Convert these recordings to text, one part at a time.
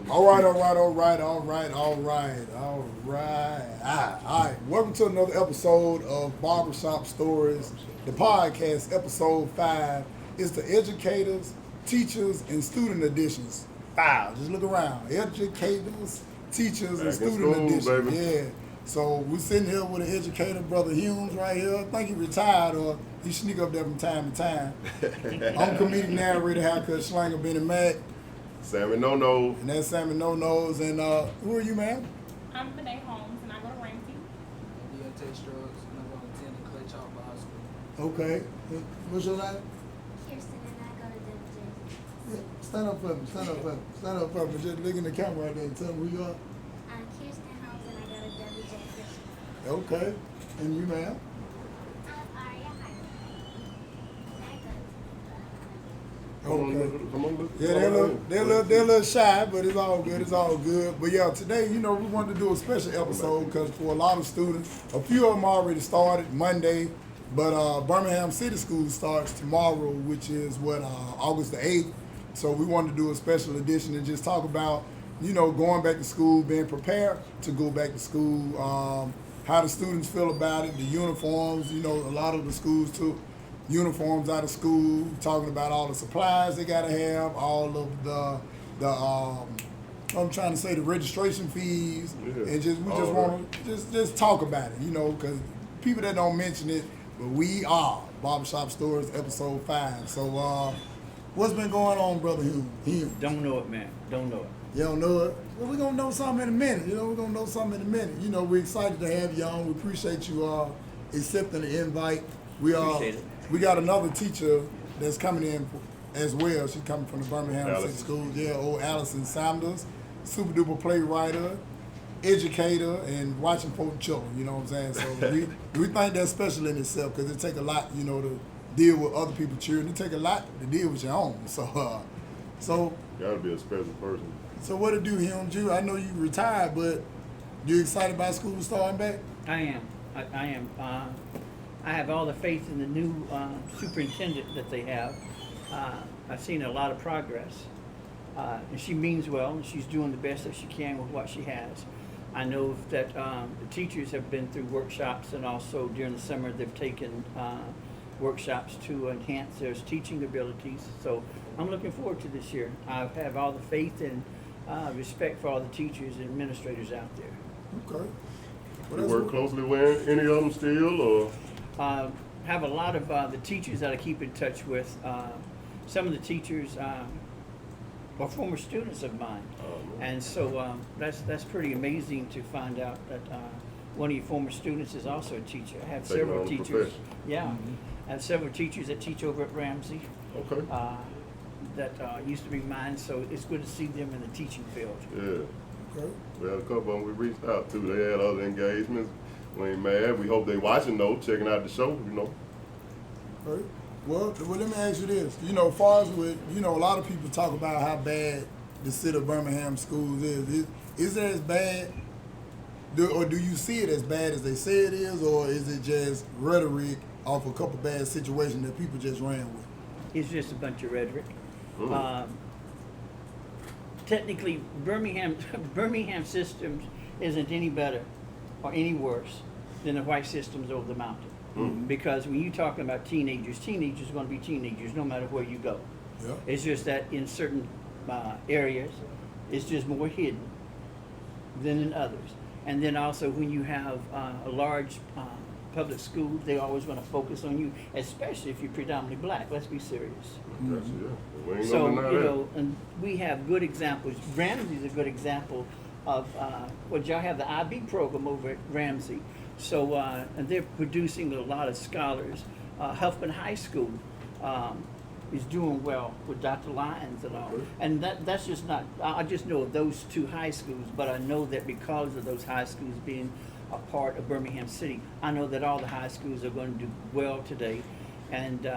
All right. All right. Welcome to another episode of Barbershop Stories, the podcast, episode 5. It's the educators, teachers, and student editions. 5. Just look around. Educators, teachers, and Back in student school, edition. baby. Yeah. So we're sitting here with an educator, Brother Humes, right here. I think he retired or he sneak up there from time to time. I'm comedic narrator, haircut, slanger, Bennie Mac. Sammy No. And that's Sammy No Nose. And who are you, ma'am? I'm Bennie Holmes, and I go to Ramsey. DLT Strokes, and I'm going to attend the Clay Chalk High School. Okay. What's your name? Kirsten and I go to Yeah. Stand up for me. Stand up for me. Just look in the camera right there and tell me who you are. Kirsten Holmes and I go to WJ Christian. Okay. And you, ma'am? I'm Aria Hyman. And I go Okay. Come on, look. Yeah, they're a little shy, but it's all good. It's all good. But yeah, today, we wanted to do a special episode because for a lot of students, a few of them already started Monday, but Birmingham City School starts tomorrow, which is August the 8th. So we wanted to do a special edition and just talk about, going back to school, being prepared to go back to school, how the students feel about it, the uniforms. A lot of the schools took uniforms out of school, talking about all the supplies they gotta have, all of the registration fees, Yeah. and we just want to just talk about it, because people that don't mention it, but we are Barbershop Stories, episode 5. So, what's been going on, Brother Hume? Don't know it, man. Don't know it. You don't know it? Well, we're going to know something in a minute. We're going to know something in a minute. We're excited to have you on. We appreciate you accepting the invite. Appreciate it. We got another teacher that's coming in as well. She's coming from the Birmingham City Allison. School. Yeah, old Allison Sanders, super duper playwriter, educator, and watching for children. You know what I'm saying? So we think that's special in itself because it take a lot, to deal with other people's children. It take a lot to deal with your own. So Gotta be a special person. So what to do, Hume? I know you retired, but you excited about school starting back? I am. I am. I have all the faith in the new superintendent that they have. I've seen a lot of progress. And she means well, and she's doing the best that she can with what she has. I know that the teachers have been through workshops, and also during the summer they've taken workshops to enhance their teaching abilities. So I'm looking forward to this year. I have all the faith and respect for all the teachers and administrators out there. Okay. You work closely with any of them still, or? Have a lot of the teachers that I keep in touch with. Some of the teachers are former students of mine, and so that's pretty amazing to find out that one of your former students is also a teacher. I have Taking several on the teachers. profession. Yeah, I have several teachers that teach over at Ramsey. Okay. That used to be mine, so it's good to see them in the teaching field. Yeah. Okay. We had a couple of them we reached out to. They had other engagements. We ain't mad. We hope they watching though, checking out the show, Okay. Well, let me ask you this. As far as with, a lot of people talk about how bad the city of Birmingham schools is. Is it as bad, or do you see it as bad as they say it is, or is it just rhetoric off a couple bad situations that people just ran with? It's just a bunch of rhetoric. Mm. Technically, Birmingham systems isn't any better or any worse than the white systems over the mountain. Mm. Because when you're talking about teenagers are going to be teenagers no matter where you go. Yeah. It's just that in certain areas, it's just more hidden than in others. And then also when you have a large public school, they're always going to focus on you, especially if you're predominantly black. Let's be serious. That's, yeah. We ain't So, gonna deny that. and we have good examples. Ramsey's a good example of, y'all have the IB program over at Ramsey. So, and they're producing a lot of scholars. Huffman High School is doing well with Dr. Lyons and all. Okay. And that's just not, I just know of those two high schools, but I know that because of those high schools being a part of Birmingham City, I know that all the high schools are going to do well today. And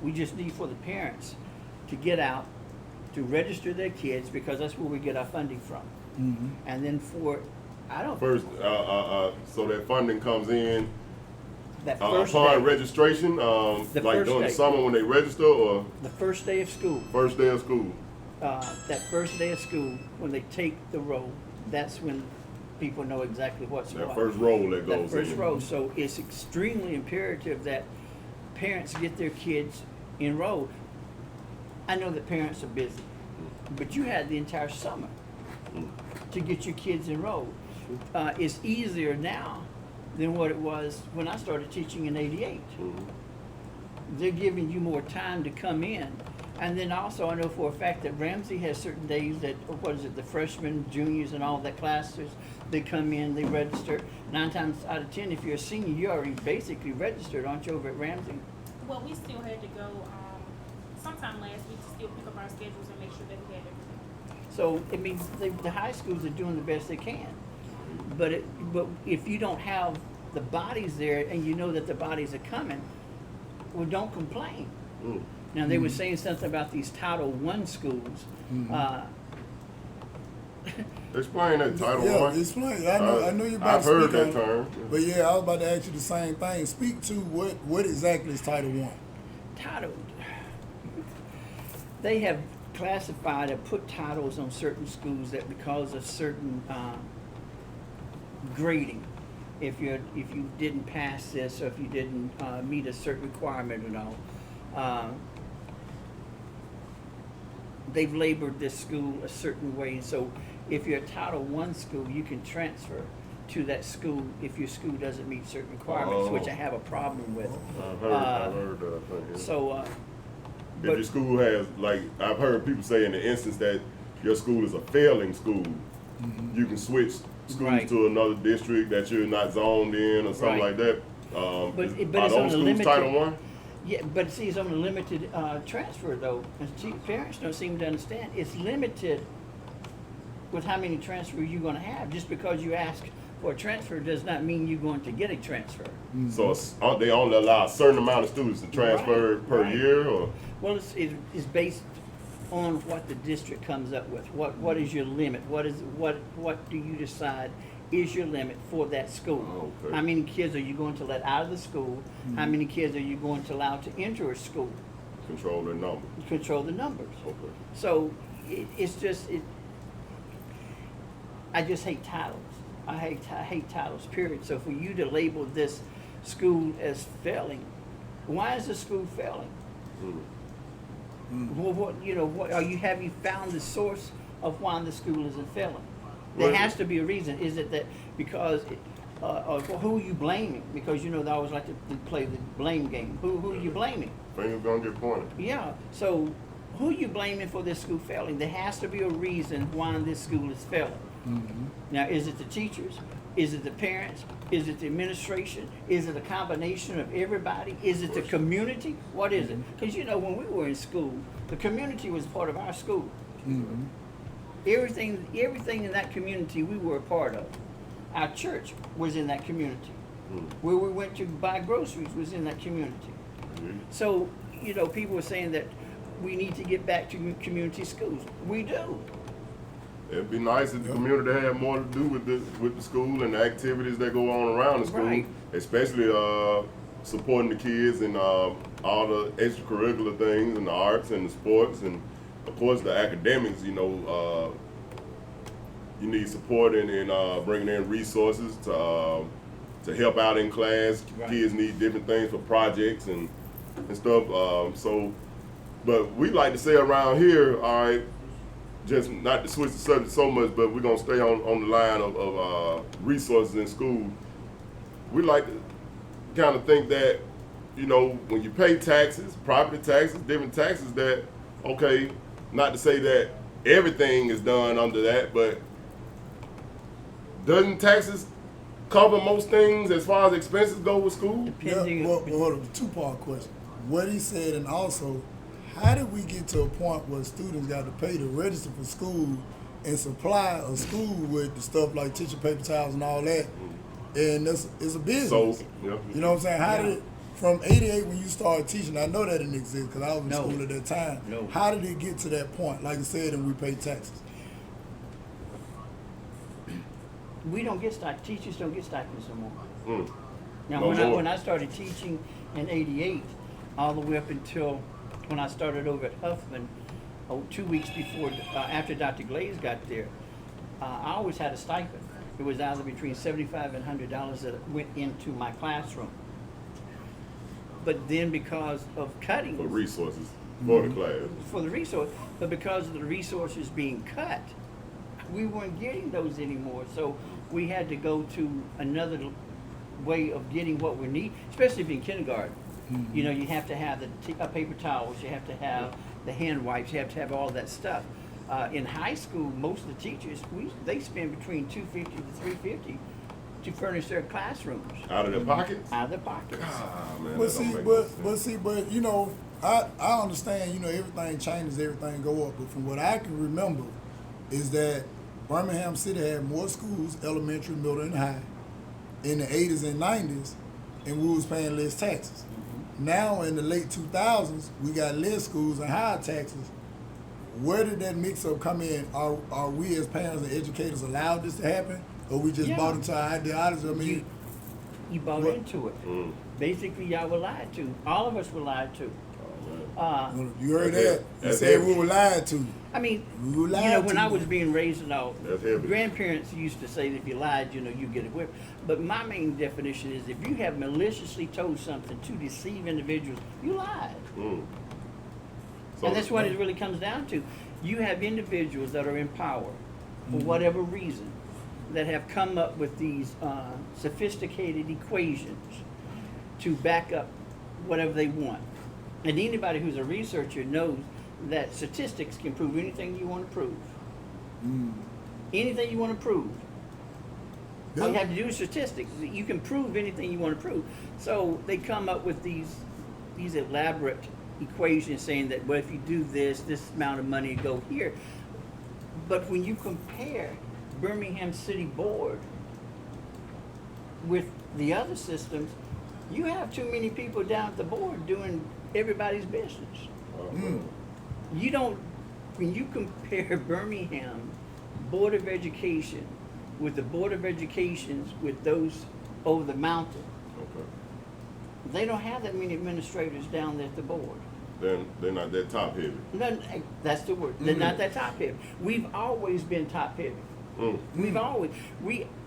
we just need for the parents to get out, to register their kids, because that's where we get our funding from. Mm-hmm. And then First, so that funding comes in that first upon day, registration, The like first during day. the summer when they register, or the first day of school. first day of school. that first day of school, when they take the roll, that's when people know exactly what's That what. first roll that That goes first in. roll. So it's extremely imperative that parents get their kids enrolled. I know that parents are busy, but you had the entire summer to get your kids enrolled. It's easier now than what it was when I started teaching in '88. They're giving you more time to come in. And then also I know for a fact that Ramsey has certain days that, what is it, the freshmen, juniors and all that classes, they come in, they register. 9 times out of 10, if you're a senior, you're already basically registered, aren't you, over at Ramsey? Well, we still had to go, sometime last week to still pick up our schedules and make sure that we had everything. So, I mean, the high schools are doing the best they can. But if you don't have the bodies there and you know that the bodies are coming, well, don't complain. Now, they were saying something about these Title I schools. Explain that Title Yeah, I. explain. I know you're about I've to heard speak that on it. term. But yeah, I was about to ask you the same thing. Speak to what exactly is Title I? Title. They have classified and put titles on certain schools that because of certain grading, if you didn't pass this or if you didn't meet a certain requirement and all, they've labeled this school a certain way. And so if you're a Title I school, you can transfer to that school if your school doesn't meet certain requirements, which I have a problem with. I've heard that thing. Yeah. So, If but your school has, like, I've heard people say in the instance that your school is a failing school, you can switch schools Right. to another district that you're not zoned in or something Right. like that. But Are it's on those a schools limited- Title I? yeah, but see, it's on a limited transfer though. And parents don't seem to understand. It's limited with how many transfers you're going to have. Just because you ask for a transfer does not mean you're going to get a transfer. So they only allow a certain amount of students to transfer Right, per right. year, or Well, it's based on what the district comes up with. What is your limit? What do you decide is your limit for that school? Okay. How many kids are you going to let out of the school? How many kids are you going to allow to enter a school? control their number. Control the numbers. Okay. So it's just I just hate titles. I hate titles. Period. So for you to label this school as failing, why is the school failing? Well, what have you found the source of why the school isn't failing? There Well- has to be a reason. Is it that because who are you blaming? Because they always like to play the blame game. Who are you blaming? Fingers gonna get pointed. Yeah. So who are you blaming for this school failing? There has to be a reason why this school is failing. Now, is it the teachers? Is it the parents? Is it the administration? Is it a combination of everybody? Is it the community? What is it? Because when we were in school, the community was part of our school. Everything in that community we were a part of. Our church was in that community. Where we went to buy groceries was in that community. So, people were saying that we need to get back to community schools. We do. It'd be nice if the community had more to do with the school and the activities that go on around the school, Right. especially supporting the kids and all the extracurricular things and the arts and the sports and of course the academics. You need support in bringing in resources to help out in class. Right. Kids need different things for projects and stuff. But we like to say around here, all right. Just not to switch the subject so much, but we're gonna stay on the line of resources in school. We like to kind of think that, when you pay taxes, property taxes, different taxes, that okay, not to say that everything is done under that, but doesn't taxes cover most things as far as expenses go with school? Depending. Well, hold on, two-part question. What he said, and also, how did we get to a point where students got to pay to register for school and supply a school with the stuff like tissue paper towels and all that? And it's a business. So, yeah. You know what I'm saying? How did from '88 when you started teaching? I know that didn't exist because I was in No. school at that time. No. How did it get to that point? Like I said, and we pay taxes. We don't get teachers don't get stipends no more. Now, No more. when I started teaching in '88, all the way up until when I started over at Huffman, 2 weeks before, after Dr. Glaze got there, I always had a stipend. It was either between $75 and $100 that went into my classroom. But then because of cutting. For resources for the class. For the resource, but because of the resources being cut, we weren't getting those anymore. So we had to go to another way of getting what we need, especially if in kindergarten. You know, you have to have the paper towels, you have to have the hand wipes, you have to have all that stuff. In high school, most of the teachers, they spend between $250 to $350 to furnish their classrooms. Out of their pockets? Out of their pockets. Ah, man, But that see, don't make no sense. but you know, I understand, you know, everything changes, everything go up. But from what I can remember, is that Birmingham City had more schools, elementary, middle, and high, in the 80s and 90s, and we was paying less taxes. Now in the late 2000s, we got less schools and higher taxes. Where did that mix-up come in? Are we as parents and educators allowed this to happen, or we just Yeah. bought into our ideology? I mean, You bought What? into it. Mm. Basically, y'all were lied to. All of us were lied to. you heard That's that? it. You That's said it. we were lied to. I mean, We were you lied know, when to, I was man. being raised and all, That's heavy. grandparents used to say that if you lied, you know, you get a whip. But my main definition is if you have maliciously told something to deceive individuals, you lied. Mm. So And that's what it really comes down to. You have individuals that are in power, for whatever reason, that have come up with these sophisticated equations to back up whatever they want. And anybody who's a researcher knows that statistics can prove anything you want to prove. Anything you want to prove. All you Yeah. have to do is statistics. You can prove anything you want to prove. So they come up with these elaborate equations saying that, well, if you do this amount of money go here. But when you compare Birmingham City Board with the other systems, you have too many people down at the board doing everybody's business. You don't, when you compare Birmingham Board of Education with the Board of Educations with those over the mountain, Okay. they don't have that many administrators down there at the board. Then they're not that top heavy. That's the word. They're not that top heavy. We've always been top heavy. We've always,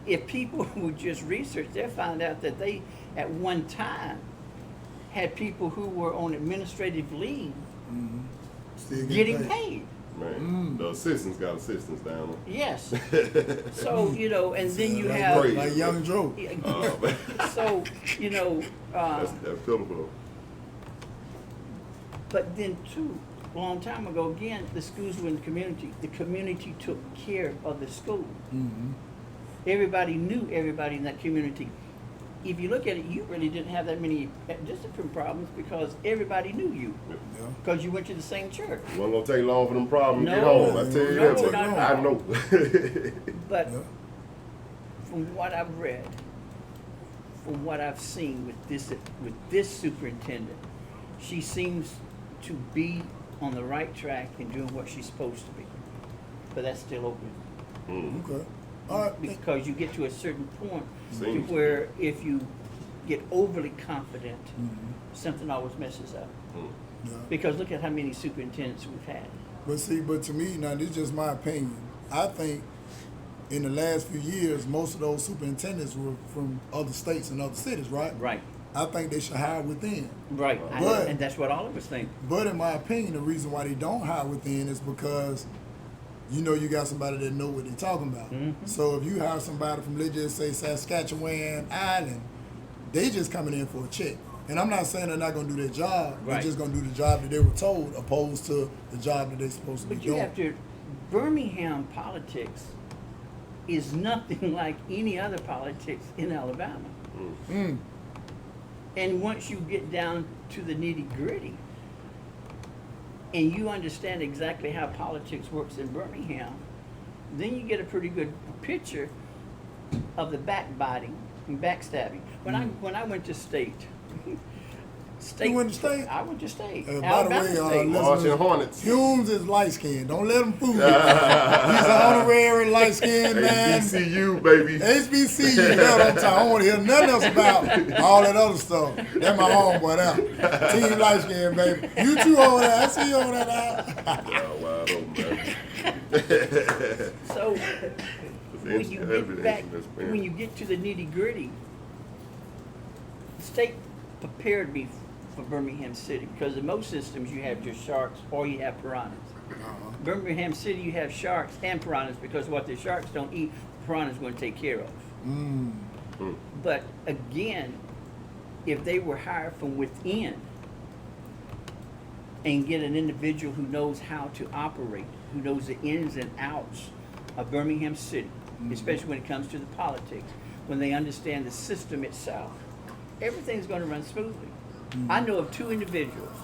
if people would just research, they'll find out that they, at one time, had people who were on administrative leave Still getting paid. Man, the assistants got assistants down Yes. So, you know, and then you like, have, Great. like Young Joe. there. so, you know, That's pitiful. but then too, a long time ago, again, the schools were in the community. The community took care of the school. Everybody knew everybody in that community. If you look at it, you really didn't have that many discipline problems because everybody knew you. Yeah. Because you went to the same church. Wasn't gonna take long for them problems to get No. home. I tell you No, that. not But at I all. know. But Yeah. from what I've read, from what I've seen with this superintendent, she seems to be on the right track and doing what she's supposed to be. But that's still open. Okay. All right. Because you get to a certain point Seems to where if you get overly confident, something always messes up. Yeah. Because look at how many superintendents we've had. But see, but to me, now this is just my opinion. I think in the last few years, most of those superintendents were from other states and other cities, right? Right. I think they should hire within. Right. But- And that's what all of us think. But in my opinion, the reason why they don't hire within is because you know you got somebody that know what they're talking about. So if you hire somebody from, let's just say, Saskatchewan Island, they just coming in for a check. And I'm not saying they're not going to do their job. Right. They're just going to do the job that they were told, opposed to the job that they're supposed to be But you doing. have to, Birmingham politics is nothing like any other politics in Alabama. And once you get down to the nitty gritty, and you understand exactly how politics works in Birmingham, then you get a pretty good picture of the backbiting and backstabbing. When I went to state, You went to state? I went to state. By the Alabama way, State. Marching Hornets. Humes is light skinned. Don't let him fool you. He's an honorary light light skinned man. HBCU, baby. HBCU, you know what I'm talking. I don't want to hear nothing else about all that other stuff. That's my homeboy now. Team light skinned, baby. You too over there. I see you over there now. Wide open, man. So when you get back, That's when you get to the nitty gritty, the state prepared me for Birmingham City because in most systems you have just sharks or you have piranhas. Birmingham City you have sharks and piranhas because what the sharks don't eat, piranhas going to take care of. But again, if they were hired from within and get an individual who knows how to operate, who knows the ins and outs of Birmingham City, especially when it comes to the politics, when they understand the system itself, everything's going to run smoothly. I know of 2 individuals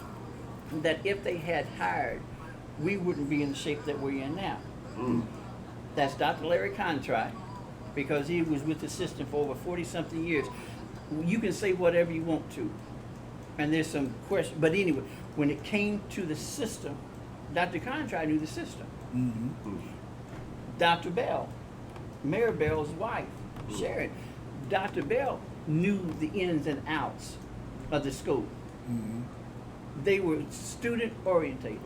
that if they had hired, we wouldn't be in the shape that we're in now. That's Dr. Larry Contract, because he was with the system for over 40-something years. You can say whatever you want to, and there's some question. But anyway, when it came to the system, Dr. Contract knew the system. Dr. Bell, Mayor Bell's wife, Sharon, Dr. Bell knew the ins and outs of the school. They were student orientated.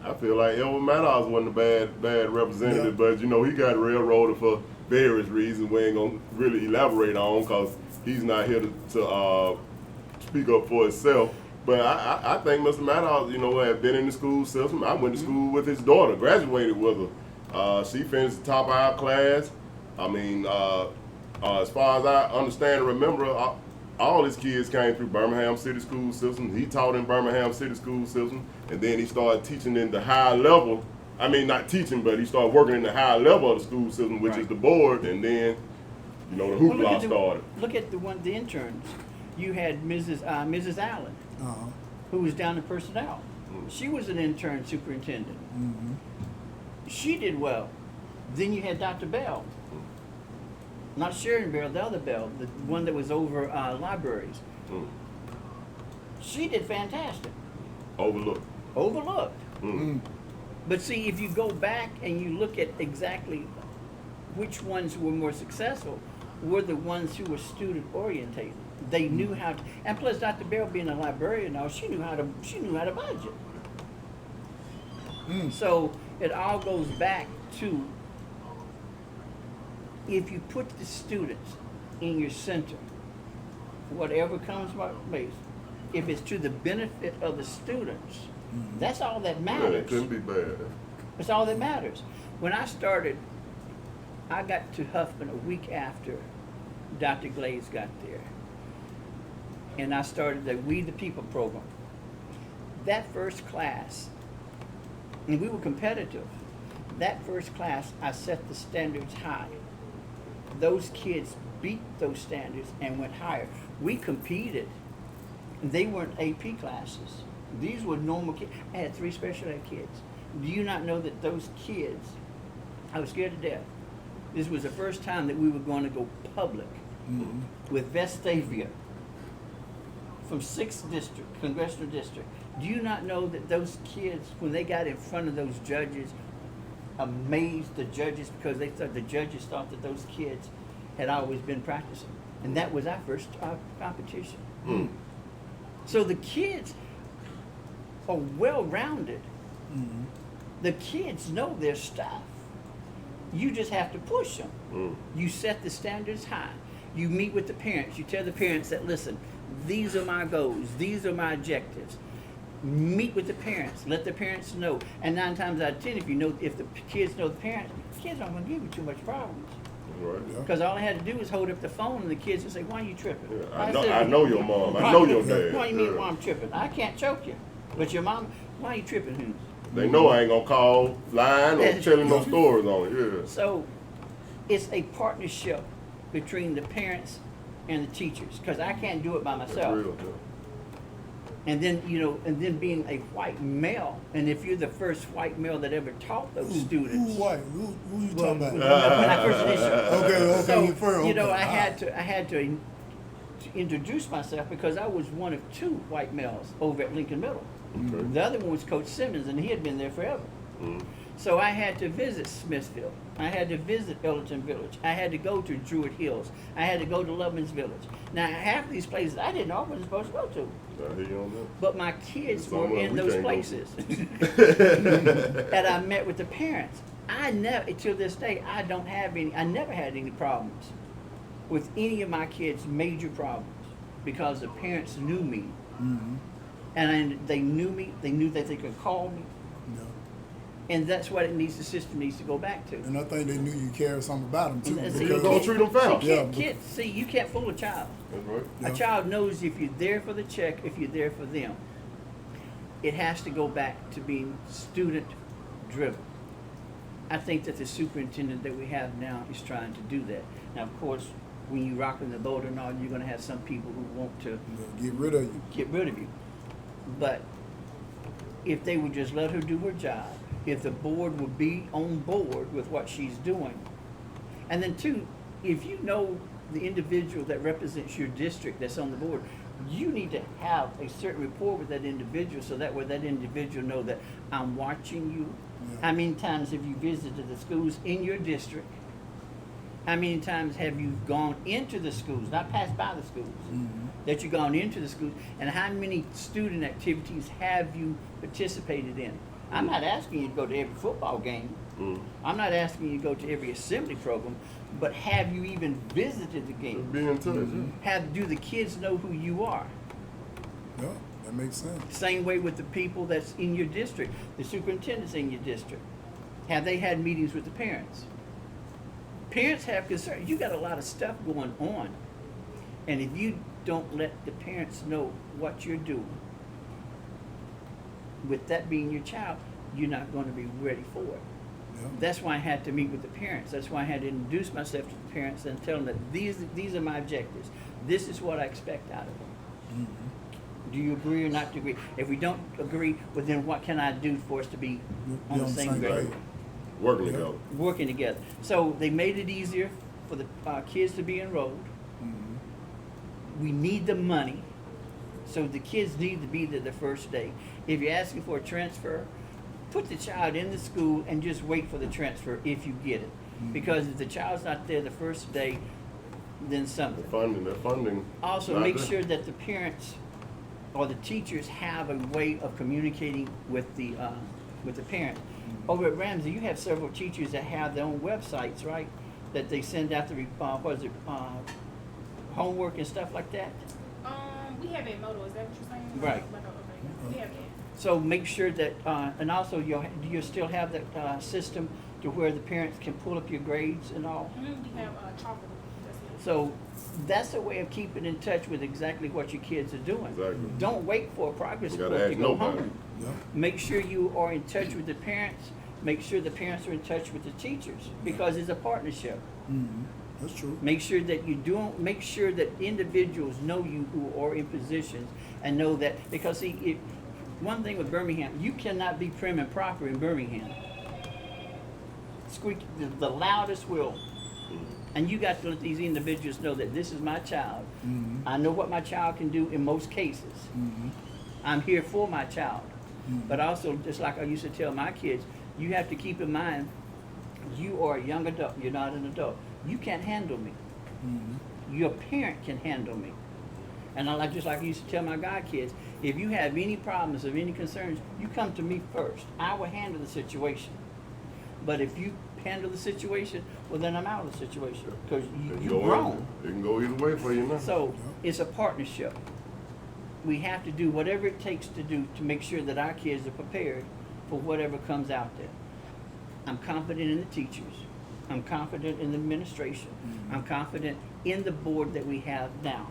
I feel like Elvin Maddox wasn't a bad representative, but you know he got railroaded for various reasons we ain't gonna really elaborate on because he's not here to speak up for himself. But I think Mr. Maddox, you know, had been in the school system. I went to school with his daughter, graduated with her. She finished the top of our class. I mean, as far as I understand and remember, all his kids came through Birmingham City School System. He taught in Birmingham City School System, and then he started teaching in the high level. I mean, not teaching, but he started working in the high level of the school system, which is the board, and then, you know, the hoopla started. Look at the interns. You had Mrs. Allen, who was down in personnel. She was an intern superintendent. She did well. Then you had Dr. Bell. Not Sharon Bell, the other Bell, the one that was over libraries. She did fantastic. Overlooked. But see, if you go back and you look at exactly which ones were more successful, were the ones who were student orientated. They knew how to, and plus Dr. Bell being a librarian now, she knew how to budget. So it all goes back to, if you put the students in your center, whatever comes by base, if it's to the benefit of the students, that's all that matters. Yeah, it couldn't be bad. That's all that matters. When I started, I got to Huffman a week after Dr. Glaze got there. And I started the We the People program. That first class, and we were competitive, that first class, I set the standards high. Those kids beat those standards and went higher. We competed. They weren't AP classes. These were normal kids. I had 3 special ed kids. Do you not know that those kids, I was scared to death. This was the first time that we were going to go public with Vestavia from 6th district, congressional district. Do you not know that those kids, when they got in front of those judges, amazed the judges because the judges thought that those kids had always been practicing. And that was our first competition. So the kids are well-rounded. The kids know their stuff. You just have to push them. You set the standards high. You meet with the parents. You tell the parents that, listen, these are my goals. These are my objectives. Meet with the parents. Let the parents know. And 9 times out of 10, if the kids know the parents, the kids aren't going to give you too much problems. Right. Because all I had to do was hold up the phone and the kids would say, why are you tripping? Yeah, I know your mom. I know your dad. What do you mean why I'm tripping? I can't choke you. But your mom, why are you tripping, Hughes? They know I ain't gonna call, lying, or telling no stories on it. Yeah. So it's a partnership between the parents and the teachers, because I can't do it by That's myself. real, yeah. And then, and then being a white male, and if you're the first white male that ever taught those students. Who white? Who you talking about? When I first initiated. Okay, So, you first. I had to introduce myself because I was one of 2 white males over at Lincoln Middle. Okay. The other one was Coach Simmons, and he had been there forever. So I had to visit Smithfield. I had to visit Ellerton Village. I had to go to Druid Hills. I had to go to Loveman's Village. Now, half of these places I didn't know I wasn't supposed to go to. I hear you on that. But my kids Some were of in we those can't go places. And I met with the parents. I never, till this day, I never had any problems with any of my kids' major problems because the parents knew me. Mm-hmm. And they knew me, they knew that they could call me. Yeah. And that's what the system needs to go back to. And I think they knew you cared something about them too. And see, because- Don't treat them foul. See, Yeah. kids, you can't fool a child. That's right. Yeah. A child knows if you're there for the check, if you're there for them. It has to go back to being student driven. I think that the superintendent that we have now is trying to do that. Now, of course, when you're rocking the boat and all, you're going to have some people who want to Get rid of you. get rid of you. But if they would just let her do her job, if the board would be on board with what she's doing, and then two, if you know the individual that represents your district that's on the board, you need to have a certain rapport with that individual so that way that individual know that I'm watching you. Yeah. How many times have you visited the schools in your district? How many times have you gone into the schools, not passed by the schools, that you've gone into the schools, and how many student activities have you participated in? I'm not asking you to go to every football game. I'm not asking you to go to every assembly program, but have you even visited the game? Be in touch. Do the kids know who you are? Yeah, that makes sense. Same way with the people that's in your district, the superintendents in your district. Have they had meetings with the parents? Parents have concerns. You got a lot of stuff going on. And if you don't let the parents know what you're doing, with that being your child, you're not going to be ready for it. Yeah. That's why I had to meet with the parents. That's why I had to introduce myself to the parents and tell them that these are my objectives. This is what I expect out of them. Do you agree or not agree? If we don't agree, well then what can I do for us to be on the same grade? Working Yeah. together. Working together. So they made it easier for the kids to be enrolled. We need the money. So the kids need to be there the first day. If you're asking for a transfer, put the child in the school and just wait for the transfer if you get it. Because if the child's not there the first day, then something. The funding. Also, not make there. sure that the parents or the teachers have a way of communicating with the parent. Over at Ramsey, you have several teachers that have their own websites, right? That they send out the homework and stuff like that. We have a Moto, is that what you're saying? Right. Okay. We have that. So make sure that, and also do you still have that system to where the parents can pull up your grades and all? We have chocolate. That's it. So that's a way of keeping in touch with exactly what your kids are doing. Exactly. Don't wait for a progress You report gotta to ask go nobody. home. Yeah. Make sure you are in touch with the parents. Make sure the parents are in touch with the teachers because it's a partnership. That's true. Make sure that make sure that individuals know you who are in positions and know that, because see, one thing with Birmingham, you cannot be prim and proper in Birmingham. Squeak, the loudest will. And you got to let these individuals know that this is my child. I know what my child can do in most cases. I'm here for my child. But also, just like I used to tell my kids, you have to keep in mind, you are a young adult, you're not an adult. You can't handle me. Your parent can handle me. And just like I used to tell my god kids, if you have any problems or any concerns, you come to me first. I will handle the situation. But if you handle the situation, well then I'm out of the situation because you're grown. It can go either way for you now. So it's a partnership. We have to do whatever it takes to do to make sure that our kids are prepared for whatever comes out there. I'm confident in the teachers. I'm confident in the administration. I'm confident in the board that we have now.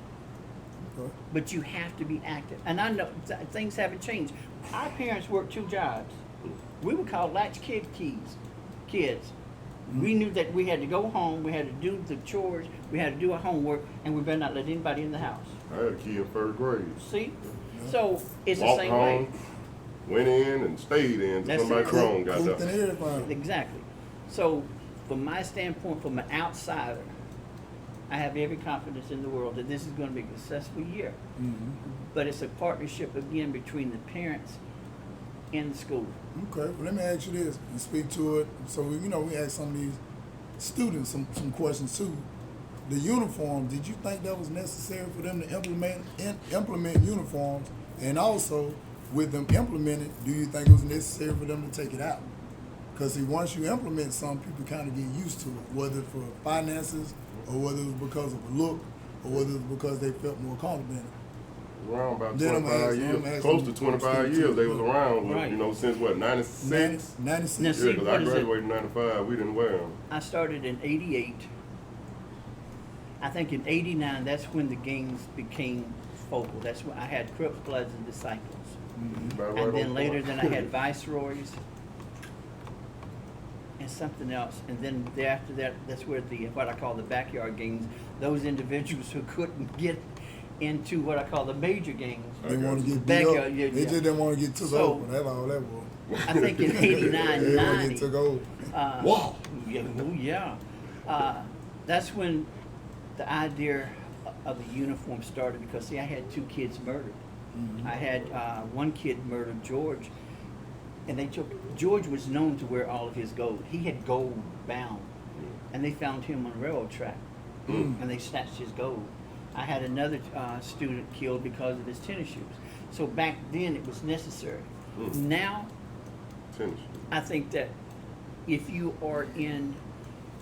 Okay. But you have to be active. And I know things haven't changed. Our parents worked 2 jobs. We were called latchkey kids. We knew that we had to go home, we had to do the chores, we had to do our homework, and we better not let anybody in the house. I had a kid in 1st grade. See? So it's the Walked same home, way. went in and stayed in That's until somebody it. grown got Cooked and there. everything. Exactly. So from my standpoint, from an outsider, I have every confidence in the world that this is going to be a successful year. But it's a partnership again between the parents in the school. Okay, well, let me ask you this and speak to it. So we ask some of these students some questions too. The uniform, did you think that was necessary for them to implement uniforms? And also, with them implemented, do you think it was necessary for them to take it out? Because see, once you implement something, people kind of get used to it, whether it's for finances or whether it was because of a look or whether it was because they felt more comfortable in it. Around about Then I'm 25 asking- years, I'm asking close to you 25 to- years they was around, Right. since what, 96? 96. Now, Yeah, see, because what I is it? graduated in 95, we didn't wear them. I started in '88. I think in '89, that's when the gangs became focal. That's when I had Crips, Bloods, and Disciples. And then later, then I had Viceroys and something else. And then after that, that's where what I call the backyard gangs, those individuals who couldn't get into what I call the major gangs. They want to get beat Backyard, up. yeah, They yeah. just didn't want to get took So- over. That's all that was. I think in '89, They want to '90. get took over. Wow. Yeah, oh, yeah. That's when the idea of the uniform started because, see, I had 2 kids murdered. I had one kid murdered, George, and George was known to wear all of his gold. He had gold bound, and they found him on a railroad track, and they snatched his gold. I had another student killed because of his tennis shoes. So back then it was necessary. Now, Tennis. I think that if you are in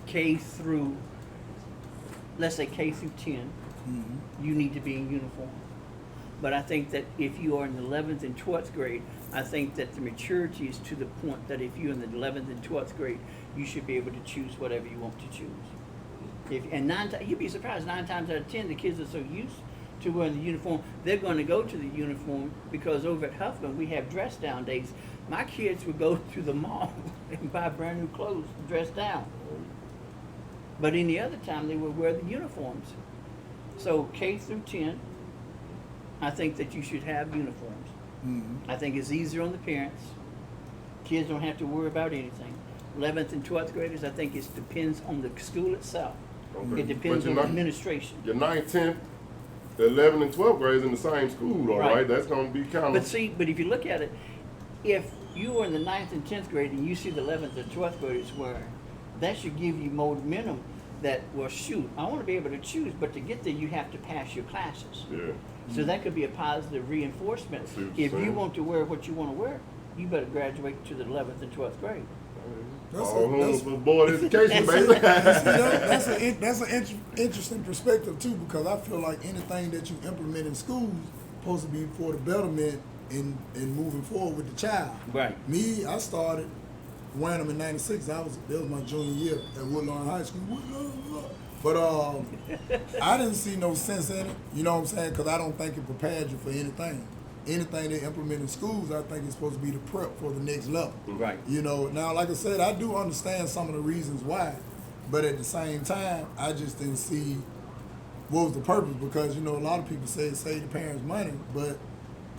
K through, let's say K through 10, you need to be in uniform. But I think that if you are in the 11th and 12th grade, I think that the maturity is to the point that if you're in the 11th and 12th grade, you should be able to choose whatever you want to choose. You'd be surprised, 9 times out of 10, the kids are so used to wearing the uniform, they're going to go to the uniform because over at Huffman, we have dress down days. My kids would go to the mall and buy brand new clothes, dress down. But any other time, they would wear the uniforms. So K through 10, I think that you should have uniforms. I think it's easier on the parents. Kids don't have to worry about anything. 11th and 12th graders, I think it depends on the school itself. Okay. It depends But on you're the not- administration. Your 9th, 10th, 11th, and 12th grades in the same school, all Right. right? That's going to be kind But of... see, but if you look at it, if you are in the 9th and 10th grade and you see the 11th and 12th graders wearing, that should give you momentum that, well, shoot, I want to be able to choose, but to get there, you have to pass your classes. Yeah. So that could be a positive reinforcement. I see what you're If you saying. want to wear what you want to wear, you better graduate to the 11th and 12th grade. All for board education, baby. That's an interesting perspective too, because I feel like anything that you implement in schools supposed to be for the betterment in moving forward with the child. Right. Me, I started wearing them in '96. That was my junior year at Woodlawn High School. But I didn't see no sense in it. You know what I'm saying? Because I don't think it prepared you for anything. Anything they implement in schools, I think it's supposed to be the prep for the next level. Right. You know, now, like I said, I do understand some of the reasons why, but at the same time, I just didn't see what was the purpose, because, a lot of people say it save the parents money, but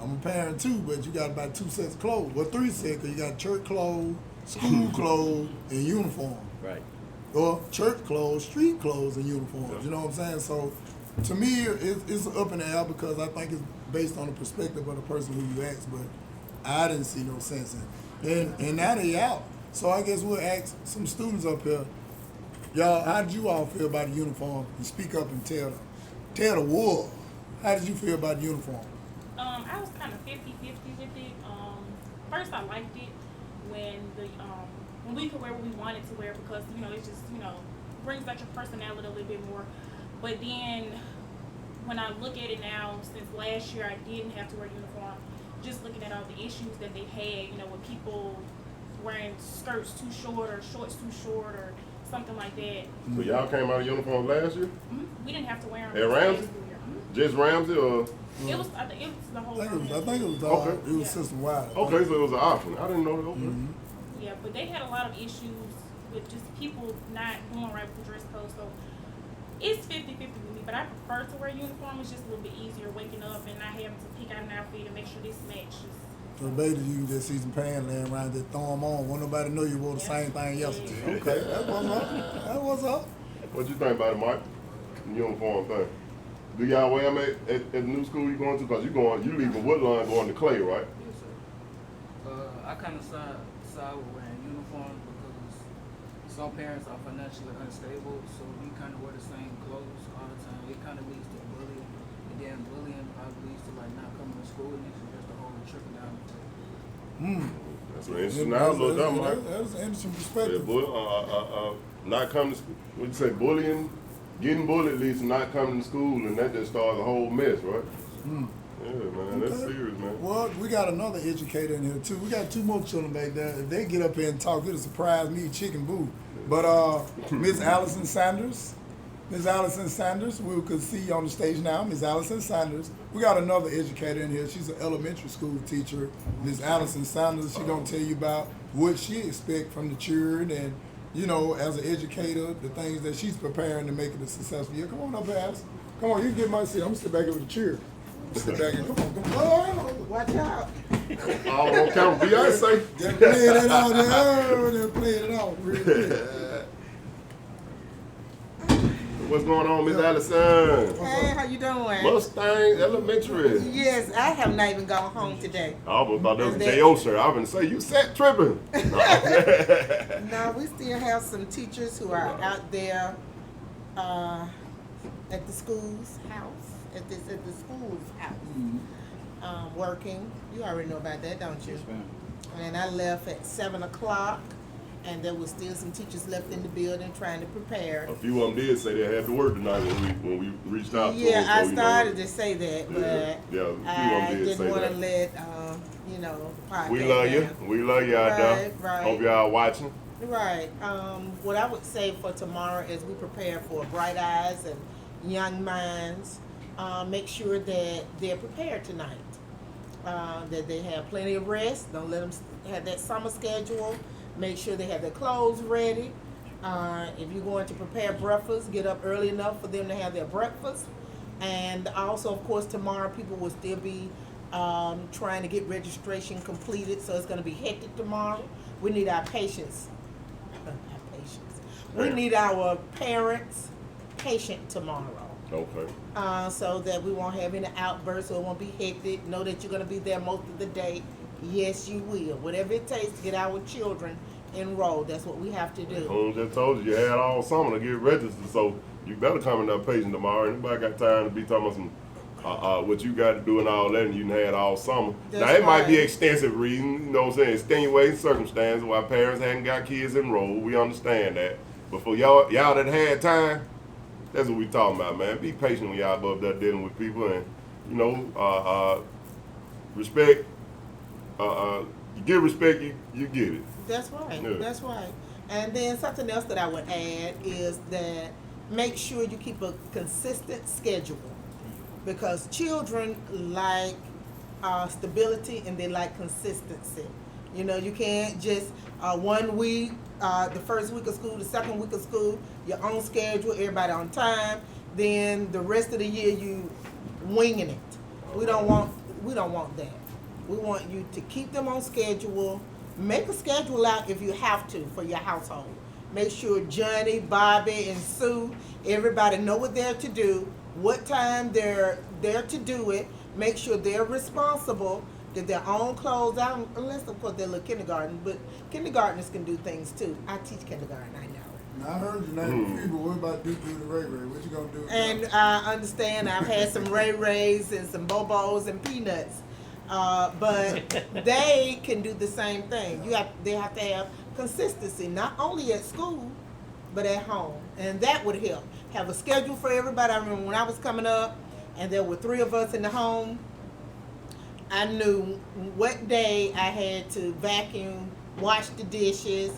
I'm a parent too, but you got to buy 2 sets of clothes. Well, 3 sets, because you got church clothes, school clothes, and uniform. Right. Or church clothes, street clothes, and uniforms. You know what I'm saying? So, to me, it's up in the air because I think it's based on the perspective of the person who you ask, but I didn't see no sense in it. And now they out. So I guess we'll ask some students up here, y'all, how did you all feel about the uniform? You speak up and tell the world. How did you feel about the uniform? I was kind of 50-50 with it. First, I liked it when we could wear what we wanted to wear because, it just, brings out your personality a little bit more. But then, when I look at it now, since last year I didn't have to wear a uniform, just looking at all the issues that they had, with people wearing skirts too short or shorts too short or something like that. So y'all came out of uniform last year? We didn't have to wear them. At Ramsey? Just Ramsey or? It was the whole. I think it was Okay. it was system wide. Okay, so it was an option. I didn't know that. Okay. Yeah, but they had a lot of issues with just people not doing right with the dress code. So it's 50-50 with me, but I prefer to wear a uniform. It's just a little bit easier waking up and not having to pick out an outfit and make sure this matches. So basically, you can just see some pants laying around, just throw them on. Won't nobody know you wore the same thing yesterday. Okay, that was up. That was up. What you think about it, Mike? Uniform thing. Do y'all wear them at the new school you going to? Because you leaving Woodlawn going to Clay, right? Yes, sir. I kind of side with wearing uniforms because some parents are financially unstable, so we kind of wear the same clothes all the time. It kind of leads to bullying, and then bullying probably leads to like not coming to school, and it's just a whole trickle down effect. That's an interesting outlook, Mike. That's an interesting perspective. Not coming to school. What you say, bullying, getting bullied leads to not coming to school, and that just starts a whole mess, right? Yeah, man, that's serious, man. Well, we got another educator in here too. We got 2 more children back there. If they get up here and talk, it'll surprise me, chicken boo. But Miss Allison Sanders, we could see you on the stage now. Miss Allison Sanders. We got another educator in here. She's an elementary school teacher. Miss Allison Sanders. She's gonna tell you about what she expects from the children and, you know, as an educator, the things that she's preparing to make it a successful year. Come on up, Allison. Come on, you can get my seat. I'm gonna sit back here with the chair. Sit back and come on. Oh, Watch out. All on camera, Beyonce. just playing it out there. Just playing it out real quick. What's going on, Miss Allison? Hey, how you doing? Mustang Elementary. Yes, I have not even gone home today. I almost thought that was a J.O. shirt. I was going to say, you sat tripping. No, we still have some teachers who are out there at the school's house, at the school's house, working. You already know about that, don't you? Yes, ma'am. And I left at 7 o'clock, and there was still some teachers left in the building trying to prepare. A few of them did say they had to work tonight when we reached out to them. Yeah, I so, started to say that, but a few of them I did didn't say want to that. let, the podcast We love you. down. We love you out there. Right. Hope y'all watching. Right. What I would say for tomorrow is we prepare for bright eyes and young minds. Make sure that they're prepared tonight. That they have plenty of rest. Don't let them have that summer schedule. Make sure they have their clothes ready. If you're going to prepare breakfast, get up early enough for them to have their breakfast. And also, of course, tomorrow people will still be trying to get registration completed, so it's going to be hectic tomorrow. We need our patience. We need our parents patient tomorrow. Okay. So that we won't have any outbursts or it won't be hectic. Know that you're going to be there most of the day. Yes, you will. Whatever it takes to get our children enrolled, that's what we have to do. I just told you had all summer to get registered, so you better come in that patient tomorrow. Anybody got time to be talking about some what you got to do and all that, and you done had all summer. That's now it might be right. extensive reason, you know what I'm saying, extenuating circumstances why parents hadn't got kids enrolled. We understand that, but for y'all that had time, that's what we talking about, man. Be patient when y'all go up there dealing with people, and you know, respect. You give respect, you get it. That's right. Yeah. That's right. And then something else that I would add is that make sure you keep a consistent schedule, because children like stability and they like consistency. You know, you can't just 1 week, the first week of school, the second week of school, your own schedule, everybody on time. Then the rest of the year you winging it. We don't want that. We want you to keep them on schedule. Make a schedule out if you have to for your household. Make sure Johnny, Bobby, and Sue, everybody know what they're to do, what time they're there to do it. Make sure they're responsible, get their own clothes out, unless of course they're little kindergarten, but kindergartners can do things too. I teach kindergarten, I know. Now, I heard your name, people. What about do the Ray Ray? What you gonna do? And I understand I've had some Ray Rays and some Bobos and Peanuts. But they can do the same thing. They have to have consistency, not only at school, but at home. And that would help. Have a schedule for everybody. I remember when I was coming up and there were 3 of us in the home, I knew what day I had to vacuum, wash the dishes,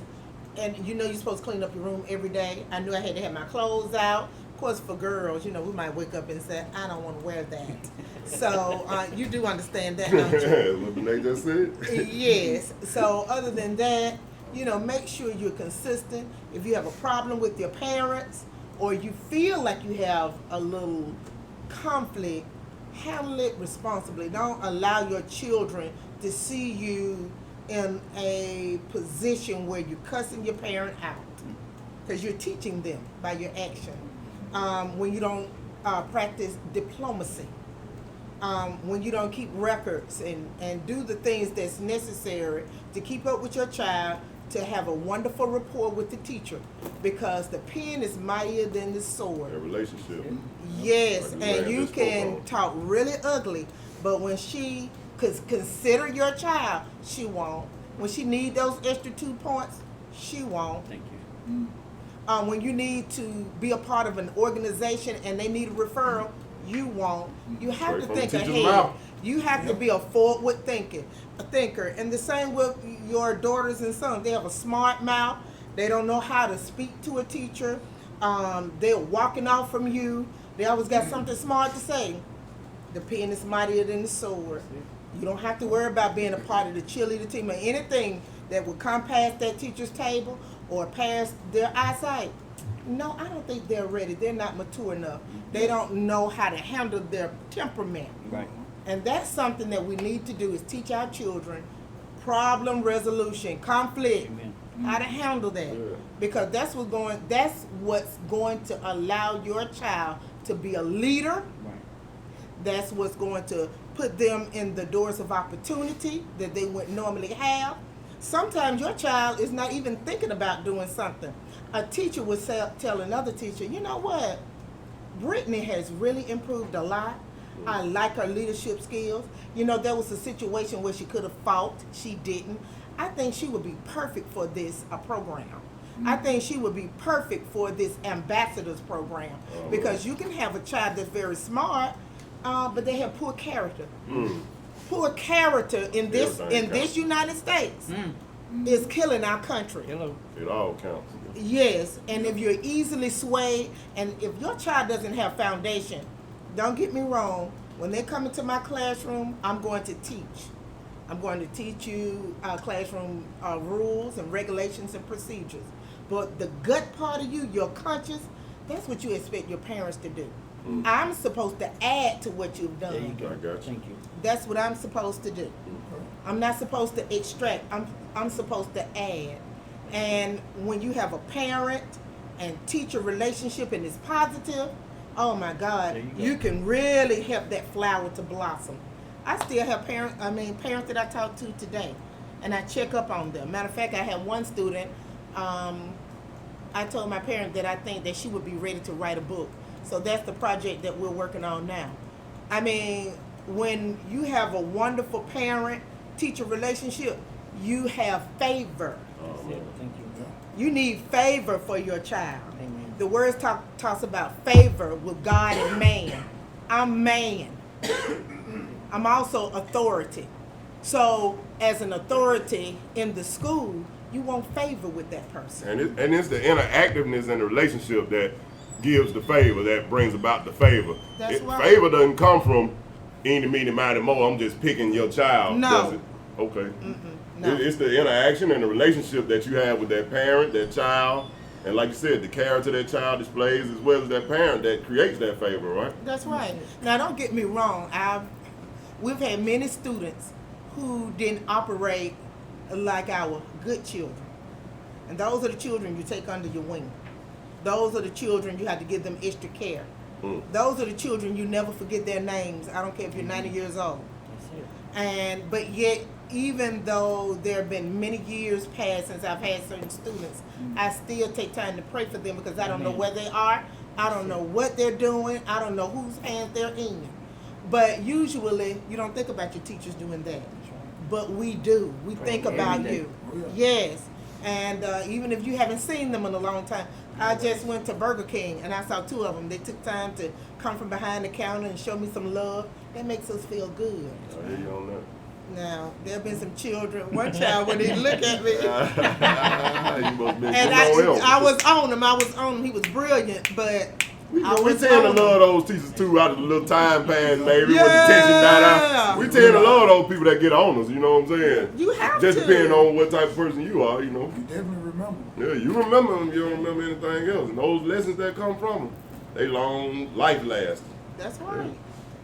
and you know you're supposed to clean up your room every day. I knew I had to have my clothes out. Of course, for girls, you know, we might wake up and say, I don't want to wear that. So you do understand that, don't you? What Renee just said? Yes. So other than that, you know, make sure you're consistent. If you have a problem with your parents or you feel like you have a little conflict, handle it responsibly. Don't allow your children to see you in a position where you're cussing your parent out, because you're teaching them by your action. When you don't practice diplomacy. when you don't keep records and do the things that's necessary to keep up with your child, to have a wonderful rapport with the teacher, because the pen is mightier than the sword. That relationship. Yes, Like the and man you just spoke can on. talk really ugly, but when she could consider your child, she won't. When she need those extra 2 points, she won't. Thank you. When you need to be a part of an organization and they need a referral, you won't. You have Straight to from the think teacher's ahead. mouth. You have to be a forward thinker. And the same with your daughters and sons. They have a smart mouth. They don't know how to speak to a teacher. They're walking off from you. They always got something smart to say. The pen is mightier than the sword. You don't have to worry about being a part of the cheerleader team or anything that will come past that teacher's table or past their eyesight. No, I don't think they're ready. They're not mature enough. They don't know how to handle their temperament. Right. And that's something that we need to do, is teach our children problem resolution, conflict, Amen. how to handle that. Yeah. Because that's what's going to allow your child to be a leader. Right. That's what's going to put them in the doors of opportunity that they wouldn't normally have. Sometimes your child is not even thinking about doing something. A teacher would tell another teacher, you know what? Brittany has really improved a lot. I like her leadership skills. You know, there was a situation where she could have fought. She didn't. I think she would be perfect for this program. I think she would be perfect for this ambassadors program, because you can have a child that's very smart, but they have poor character. Poor character in this United States is killing our country. Hello. It all counts. Yes, and if you're easily swayed, and if your child doesn't have foundation, don't get me wrong, when they come into my classroom, I'm going to teach. I'm going to teach you classroom rules and regulations and procedures. But the gut part of you, your conscious, that's what you expect your parents to do. I'm supposed to add to what you've done. There you go. I got you. Thank you. That's what I'm supposed to do. I'm not supposed to extract. I'm supposed to add. And when you have a parent and teacher relationship and it's positive, oh my God, There you go. you can really help that flower to blossom. I still have parents that I talk to today, and I check up on them. Matter of fact, I had one student, I told my parent that I think that she would be ready to write a book. So that's the project that we're working on now. I mean, when you have a wonderful parent-teacher relationship, you have favor. That's it. Thank you. You need favor for your child. Amen. The words talks about favor with God and man. I'm man. I'm also authority. So as an authority in the school, you want favor with that person. And it's the interactiveness in the relationship that gives the favor, that brings about the favor. That's right. Favor doesn't come from eeny, meeny, miny, mo. I'm just picking your child. No. Does it? Okay. No. It's the interaction and the relationship that you have with that parent, that child, and like you said, the character that child displays as well as that parent that creates that favor, right? That's right. Now, don't get me wrong. We've had many students who didn't operate like our good children. And those are the children you take under your wing. Those are the children you have to give them extra care. Those are the children you never forget their names. I don't care if you're 90 years old. That's it. But yet, even though there have been many years past since I've had certain students, I still take time to pray for them, because I don't know where they are. I don't know what they're doing. I don't know whose hands they're in. But usually, you don't think about your teachers doing that. But we do. We think Pray about every day. you. Yes. And even if you haven't seen them in a long time, I just went to Burger King and I saw 2 of them. They took time to come from behind the counter and show me some love. That makes us feel good. I hear you on that. Now, there have been some children. One child wouldn't even look at me. You must be And I was on him. He was brilliant, but We I tend was to on love him. those teachers too. Out of the little time pass, maybe when the tension died out. We tend to love those people that get on us. You know what I'm saying? You have Just to. depending on what type of person you are. You know. You definitely remember. Yeah, you remember them. You don't remember anything else. And those lessons that come from them, they long life last. That's right.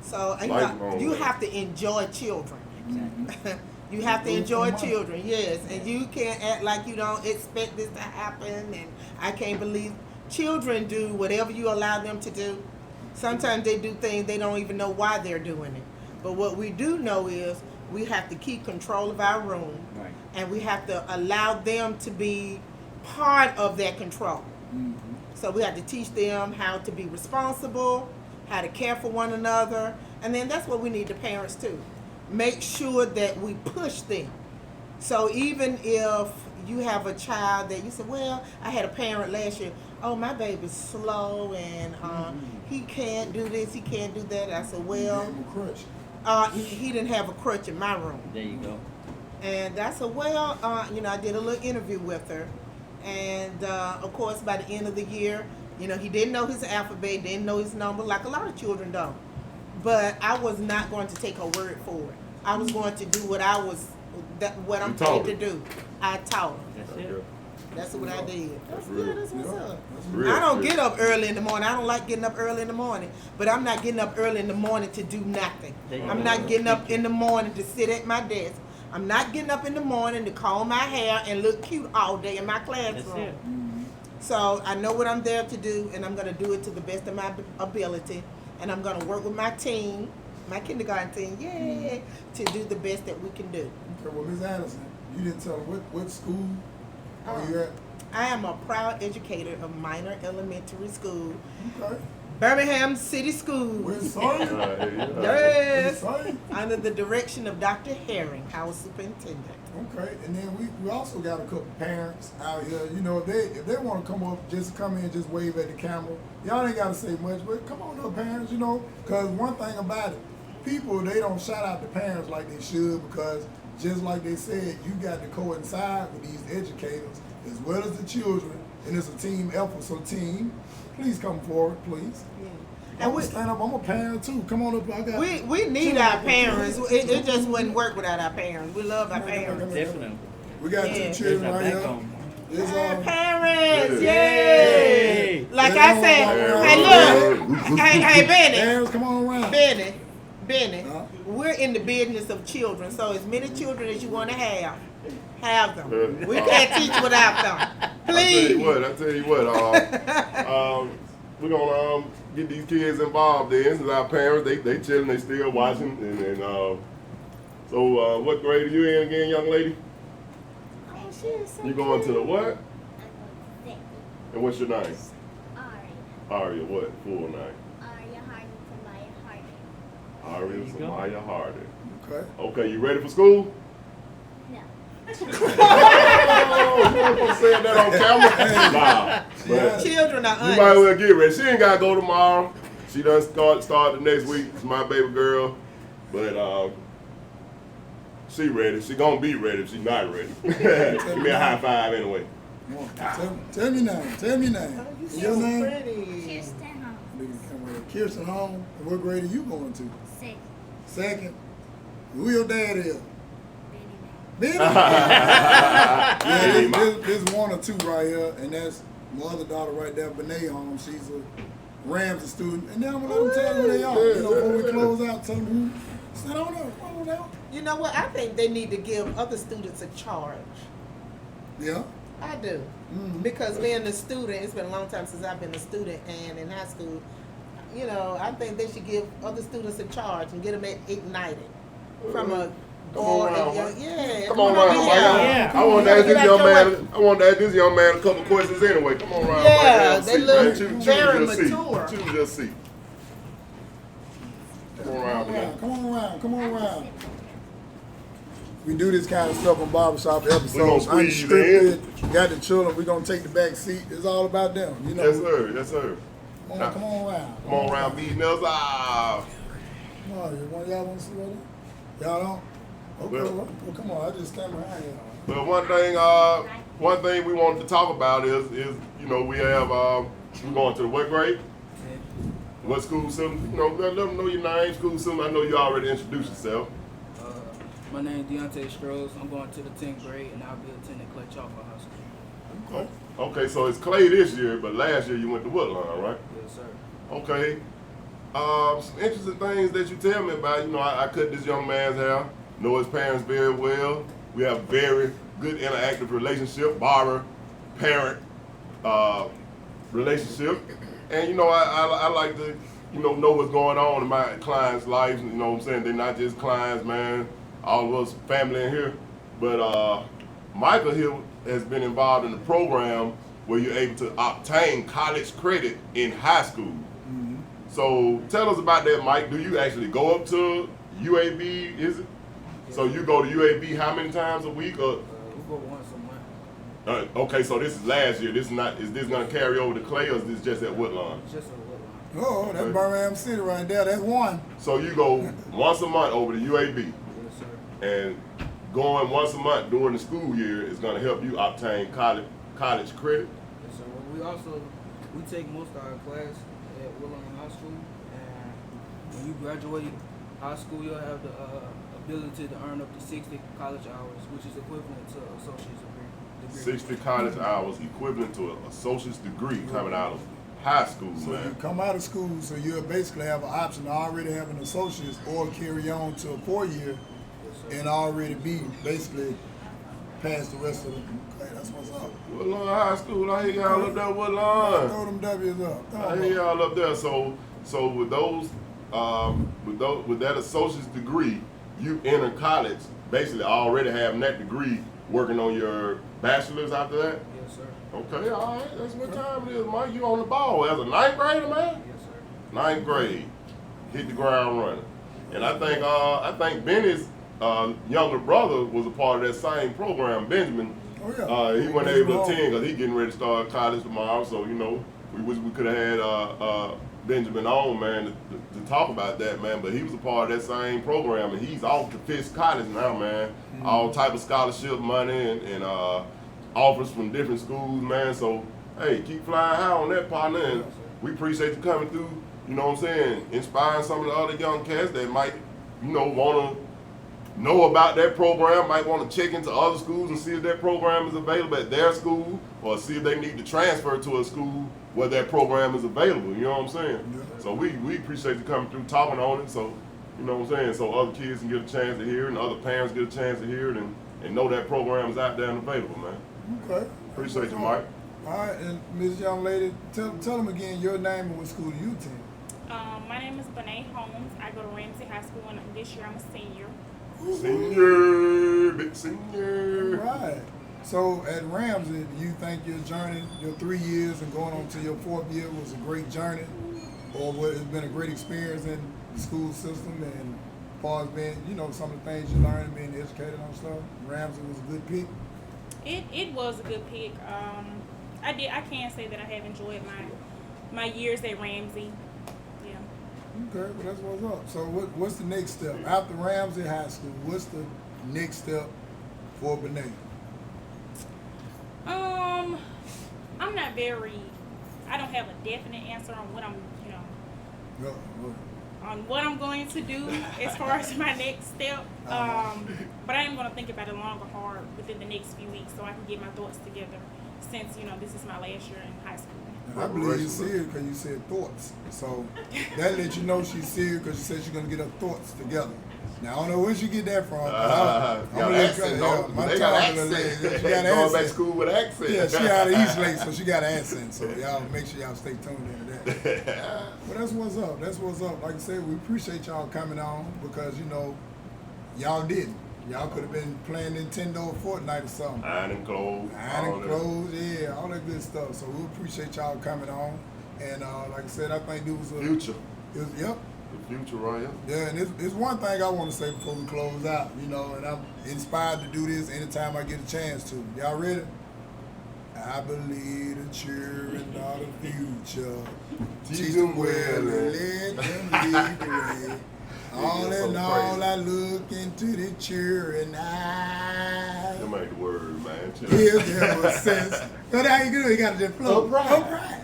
So Lifelong you learning. have to enjoy children. Exactly. You have to enjoy children, yes. And you can't act like you don't expect this to happen. And I can't believe children do whatever you allow them to do. Sometimes they do things they don't even know why they're doing it. But what we do know is we have to keep control of our room, Right. and we have to allow them to be part of that control. So we have to teach them how to be responsible, how to care for one another, and then that's what we need the parents too. Make sure that we push them. So even if you have a child that you say, well, I had a parent last year, oh, my baby's slow and he can't do this, he can't do that. I said, well, Give 'em a crutch. he didn't have a crutch in my room. There you go. And I said, well, you know, I did a little interview with her. And of course, by the end of the year, you know, he didn't know his alphabet, didn't know his number, like a lot of children don't. But I was not going to take her word for it. I was going to do what what I'm You taught paid to do. I taught her. That's it. That's what I did. That's real. good. That's what's Yeah, up. that's real. I don't real. get up early in the morning. I don't like getting up early in the morning. But I'm not getting up early in the morning to do nothing. There you I'm go. not getting up in the morning to sit at my desk. I'm not getting up in the morning to comb my hair and look cute all day in my That's classroom. it. So I know what I'm there to do, and I'm going to do it to the best of my ability. And I'm going to work with my team, my kindergarten team, yay, to do the best that we can do. Okay, well, Ms. Anderson, you didn't tell them what school are you at? I am a proud educator of Minor Elementary School, Okay. Birmingham City Schools. We're sorry. Yeah. Yes, Sorry. under the direction of Dr. Herring, our superintendent. Okay, and then we also got a couple parents out here. You know, if they want to come up, just come in, just wave at the camera. Y'all ain't got to say much, but come on up, parents. You know, because one thing about it, people they don't shout out the parents like they should, because just like they said, you got to coincide with these educators as well as the children, and it's a team effort. So, team, please come forward, please. Yeah. I'm And gonna stand up. I'm a parent too. Come on up. I got. we need our parents. It just wouldn't work without our parents. We love our parents. Definitely. We got Yeah. two There's children our right here. backbone. It's, Our parents, Yeah. yay! Like I said, hey look, hey Bennie, Parents, come on around. Bennie, Huh? we're in the business of children, so as many children as you want to have them. We can't teach without them. Please. I tell you what, we're gonna get these kids involved in, since our parents, they chilling, they still watching, and so what grade are you in again, young lady? You going to the what? And what's your name? Aria, what? Full name? Aria There you go. Samaya Harden. Okay. Okay, you ready for school? Oh, you weren't supposed to say that on camera? Nah. But Children are you might honest. well get ready. She ain't gotta go tomorrow. She done start the next week. It's my baby girl. But she ready. She gonna be ready if she not ready. Give me a high five anyway. Come on. Tell me now. Tell me now. Oh, you What's your so name? pretty. Kirsten Home. And what grade are you going to? Six. Second. Who your dad is? Bennie. Hey, There's one or two right here, and that's my other daughter right there, Bennie Home. She's a Ramsey student. And then I'm going to let them tell you who they are. You know, before we close out, tell them who. Sit on up. Come on down. You know what? I think they need to give other students a charge. Yeah. I do. Mhm. Because being a student, it's been a long time since I've been a student, and in high school, you know, I think they should give other students a charge and get them ignited from a Come on around, yeah. Come on around, over Mike. here. Yeah. I want to Come ask on, this get young out your man. I want to ask this young man a couple questions anyway. Come on around, Mike. Yeah, Have a they seat, look man. Choose very your seat. mature. Choose your seat. Come on around, man. Come on around. Come on around. We do this kind of stuff on Barbershop We gonna episodes. squeeze you Unscripted. Got the children. We're going to take the back seat. It's all about them. You know. Yes, sir. Yes, sir. Come on around. Come on around, beating us. Ah. Come on, one of y'all want to see what y'all don't? Okay, Well- well, come on, I just stand behind you. But one thing we wanted to talk about is you know we have we going to the what grade? What school system? You know, let them know your name, school system. I know you already introduced yourself. My name is Deontay Strohs. I'm going to the 10th grade, and I'll be attending Clay Chalker High School. Okay. Okay, so it's Clay this year, but last year you went to Woodlawn, right? Yes, sir. Okay. Some interesting things that you tell me about. You know, I cut this young man's hair. Know his parents very well. We have very good interactive relationship, barber-parent relationship. And you know, I like to, know what's going on in my clients' lives. You know what I'm saying? They're not just clients, man. All of us family in here. But Michael here has been involved in the program where you're able to obtain college credit in high school. Mm-hmm. So tell us about that, Mike. Do you actually go up to UAB? Is it? So you go to UAB how many times a week? Or We go once a month. okay, so this is last year. This is not. Is this gonna carry over to Clay, or is this just at Woodlawn? It's just a little line. Oh, that's Okay. Birmingham City right there. That's one. So you go once a month over to UAB, Yes, sir. and going once a month during the school year is gonna help you obtain college credit. Yes, sir. Well, we take most of our class at Woodlawn High School, and when you graduate high school, you'll have the ability to earn up to 60 college hours, which is equivalent to an associate's degree. 60 college hours equivalent to an associate's degree coming out of high school, So you man. come out of school, so you basically have an option to already have an associate's or carry on to a 4-year Yes, sir. and already be basically past the rest of the. Okay, that's what's up. Woodlawn High School, I hear y'all up there, Woodlawn. Throw them W's up. I hear y'all up there. So with those, with that associate's degree, you enter college basically already having that degree, working on your bachelor's after that. Yes, sir. Okay, all right. That's what time it is, Mike. You on the ball as a 9th grader, man. Yes, sir. 9th grade, hit the ground running. And I think Bennie's younger brother was a part of that same program, Benjamin. Oh yeah. He wasn't able to attend because he getting ready to start college tomorrow. So we wish we could have had Benjamin on, man, to talk about that, man. But he was a part of that same program, and he's off to Fisk College now, man. Mm-hmm. All type of scholarship money and offers from different schools, man. So hey, keep flying high on that, partner. And we appreciate you coming through. You know what I'm saying? Inspiring some of the other young cats that might, want to know about that program, might want to check into other schools and see if that program is available at their school, or see if they need to transfer to a school where that program is available. You know what I'm saying? Yeah. So we appreciate you coming through, talking on it. So, you know what I'm saying? So other kids can get a chance to hear it, and other parents get a chance to hear it, and know that program is out there and available, man. Okay. Appreciate you, Mike. All right, and Miss Young Lady, tell them again your name and what school you attend. My name is Bennie Holmes. I go to Ramsey High School, and this year I'm a senior. Senior, big senior. Right. So at Ramsey, do you think your journey, your 3 years and going on to your 4th year was a great journey? Or what has been a great experience in the school system, and as far as being, some of the things you learned and being educated on stuff? Ramsey was a good pick. It was a good pick. I can say that I have enjoyed my years at Ramsey. Yeah. Okay, well that's what's up. So what's the next step? After Ramsey High School, what's the next step for Bennie? I don't have a definite answer on what I'm, Go. on what I'm going to do as far as my next step. But I am going to think about it long and hard within the next few weeks so I can get my thoughts together, since, this is my last year in high school. And I believe you're serious because you said thoughts. So that lets you know she's serious because she said she's going to get her thoughts together. Now, I don't know where she get that from. Accent, they got accent. She got Going back accent. to school with accent. Yeah, she out of East Lake, so she got an accent. So y'all make sure y'all stay tuned into that. But that's what's up. That's what's up. Like I said, we appreciate y'all coming on because, y'all didn't. Y'all could have been playing Nintendo or Fortnite or something. Iron and clothes. Iron and clothes, yeah, all that good stuff. So we appreciate y'all coming on. And like I said, I think it was a Future. Yep. The future right here. Yeah, and it's one thing I want to say before we close out, and I'm inspired to do this anytime I get a chance to. Y'all ready? I believe the children are the future. Teach them well and let them lead the way. All so in all, crazy. I look into the children eyes. Them ain't the word, man. Chill. Give them a sense. So how you do? You gotta just flow. Alright.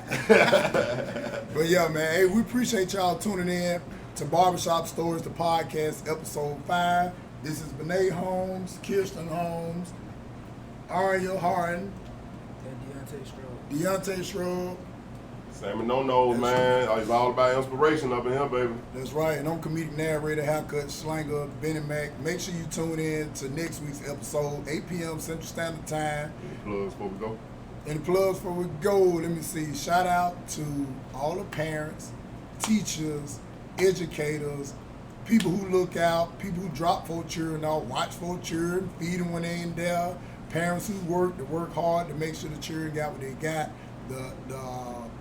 But yeah, man, hey, we appreciate y'all tuning in to Barbershop Stories, the podcast, episode 5. This is Bennie Holmes, Kirsten Holmes, Aria Harden, And Deontay Shrub. Sammy No, man. It's all about inspiration up in here, baby. That's right, and I'm comedic narrator, haircut, slanger, Bennie Mac. Make sure you tune in to next week's episode, 8 p.m. Central Standard Time. Any plugs before we go? And the plugs before we go, let me see. Shout out to all the parents, teachers, educators, people who look out, people who drop for children out, watch for children, feed them when they ain't there, parents who work hard to make sure the children got what they got, the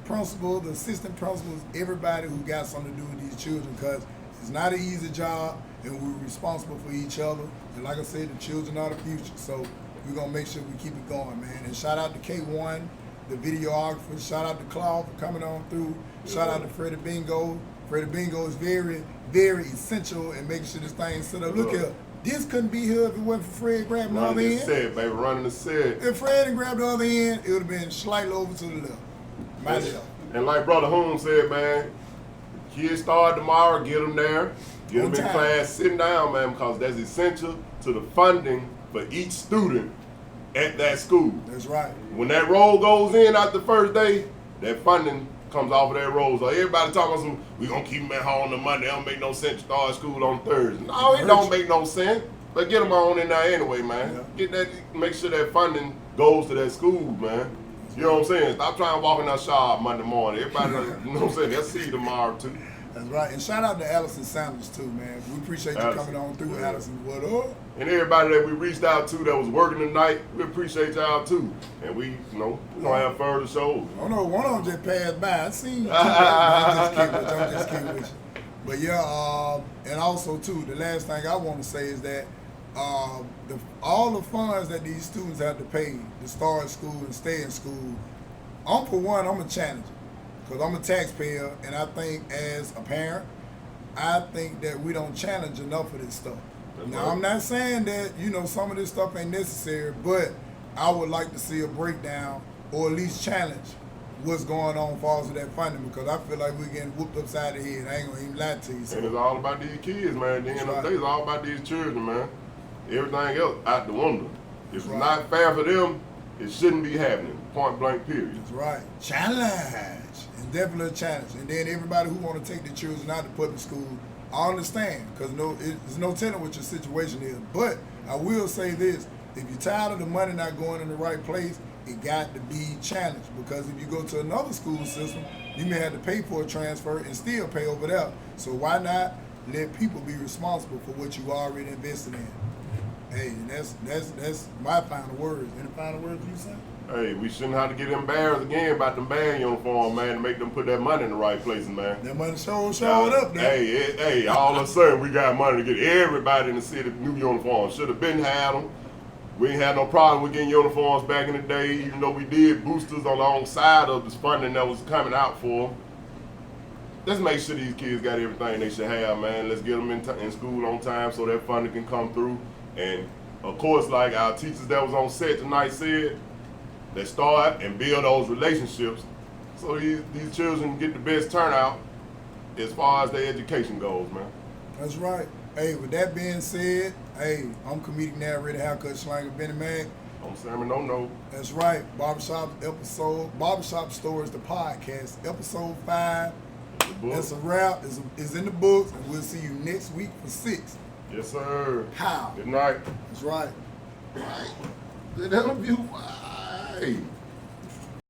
principal, the assistant principals, everybody who got something to do with these children, because it's not an easy job, and we're responsible for each other. And like I said, the children are the future, so we're gonna make sure we keep it going, man. And shout out to K1, the videographer. Shout out to Claude for coming on through. Shout out to Freddie Bingo. Freddie Bingo is very, very essential in making sure this thing set up. Look here, this couldn't be here if it wasn't for Fred grabbing the other Running the end. set, baby, running the set. If Fred had grabbed the other end, it would have been slightly over to the left. My left. And like Brother Holmes said, man, kids start tomorrow, get them there, get On them in time. class, sitting down, man, because that's essential to the funding for each student at that school. That's right. When that roll goes in after the first day, that funding comes off of that roll. So everybody talking about some, we gonna keep them at home on Monday. It don't make no sense to start school on Thursday. No, it don't make no sense. But get them on in there anyway, man. Yeah. Get that, make sure that funding goes to that school, man. You know what I'm saying? Stop trying to walk in that shop Monday morning. Everybody, you know what I'm saying? They'll see you tomorrow too. That's right. And shout out to Allison Sanders too, man. We appreciate you Allison. coming on through, Yeah. Allison. What up? And everybody that we reached out to that was working tonight, we appreciate y'all too. And we, you know, we're gonna have further shows. Oh no, one of them just passed by. I seen you. I'm just kidding with you. But yeah, and also too, the last thing I want to say is that all the funds that these students have to pay to start school and stay in school, for one, I'm a challenger. Because I'm a taxpayer, and I think as a parent, I think that we don't challenge enough of this stuff. Now, I'm not saying that, you know, some of this stuff ain't necessary, but I would like to see a breakdown or at least challenge what's going on as far as that funding, because I feel like we're getting whooped upside the head. I ain't gonna even lie to you. So. And it's all about these kids, man. At the end of the day, it's all about these children, man. Everything else out the window. If it's not fair for them, it shouldn't be happening. Point blank, period. That's right. Challenge. It's definitely a challenge. And then everybody who want to take their children out to public school, I understand, because there's no telling what your situation is. But I will say this, if you're tired of the money not going in the right place, it got to be challenged. Because if you go to another school system, you may have to pay for a transfer and still pay over there. So why not let people be responsible for what you already invested in? Hey, and that's my final words. Any final words you say? Hey, we shouldn't have to get embarrassed again about them band uniform, man, to make them put that money in the right places, man. That money showed up there. Hey, all of a sudden we got money to get everybody in the city new uniforms. Should have been had them. We ain't had no problem with getting uniforms back in the day, even though we did boosters alongside of this funding that was coming out for them. Let's make sure these kids got everything they should have, man. Let's get them in school on time so that funding can come through. And of course, like our teachers that was on set tonight said, let's start and build those relationships so these children get the best turnout as far as their education goes, man. That's right. Hey, with that being said, hey, I'm comedic narrator, haircut slanger, Bennie Mac. I'm Sam No. That's right. Barbershop Stories, the podcast, episode 5. That's a wrap. It's in the books, and we'll see you next week for 6. Yes, sir. How? Good night. That's right. Right. Good interview. Wow.